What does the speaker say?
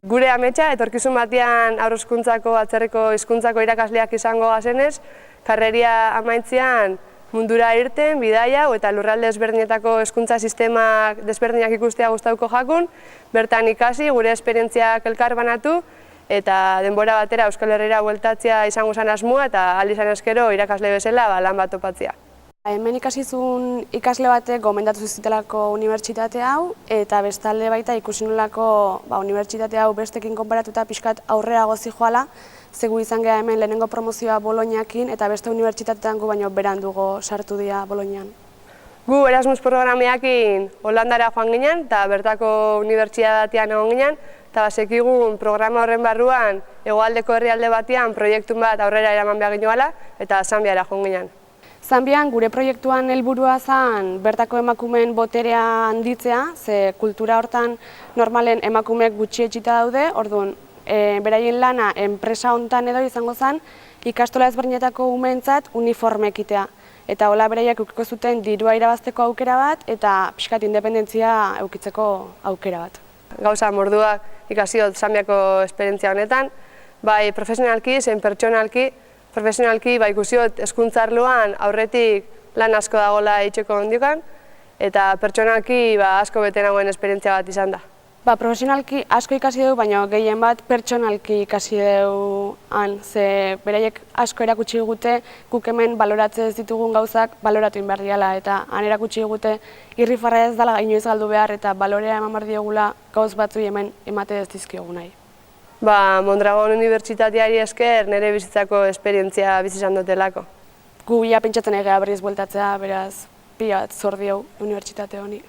Gure ametsa, etorkizun batean haur-hezkuntzako atzerriko hizkuntzako irakasleak izango gazenez, karreria amaitzean mundura irten, bidaia eta lurralde desberdinetako hezkuntza sistemak desberdinak ikustea gustatuko jakun, bertan ikasi, gure esperientziak elkar banatu eta denbora batera Euskal Herrira bueltatzea izango zen asmoa eta aldi izan eskero irakasle bezala lan bat topatzea. Hemen ikasizun ikasle batek gomendatu zizitelako unibertsitate hau eta bestalde baita ikusi nolako unibertsitate hau bestekin konparatuta pixkat aurrerago zihoala, zegu izan geha hemen lehenengo promozioa Bolognakin eta beste unibertsitatean gu baino berandugo sartu dira Bolognan. Gu Erasmus programeakin Holandara joan ginen eta bertako unibertsitatean egon ginen eta basekigun programa horren barruan hegoaldeko herrialde batean proiektun bat aurrera eraman behar ginoala eta Zambiara joan ginen. Zambian gure proiektuan helburua zen bertako emakumeen boterea handitzea, ze kultura hortan normalen emakumeek gutxietsita daude, orduan beraien lana enpresa hontan edo izango zen ikastola ezberdinetako umeentzat uniforme ekitea. Eta hola beraiek eukiko zuten dirua irabazteko aukera bat eta pixkat independentzia eukitzeko aukera bat. Gauza morduak ikasi dut Zambiako esperientzia honetan, bai profesionalki, zein pertsonalki. Profesionalki ikusi dut hezkuntza arloan aurretik lan asko dagoela itxeko ondiokan eta pertsonalki asko bete nagoen esperientzia bat izan da. Profesionalki asko ikasi dugu, baina gehien bat pertsonalki ikasi dugu han, ze beraiek asko erakutsi digute guk hemen baloratzen ez ditugun gauzak baloratu behar diala eta han erakutsi digute irrifarra ez dela inoiz galdu behar eta balorea eman behar diogula gauz batzui hemen emate ez dizkiogu nahi. Mondragon Unibertsitateari esker nire bizitzako esperientzia bizi izan dutelako. Gu ia pentsatzen egea berriz bueltatzea, beraz, pila bat zor diegu unibertsitate honi.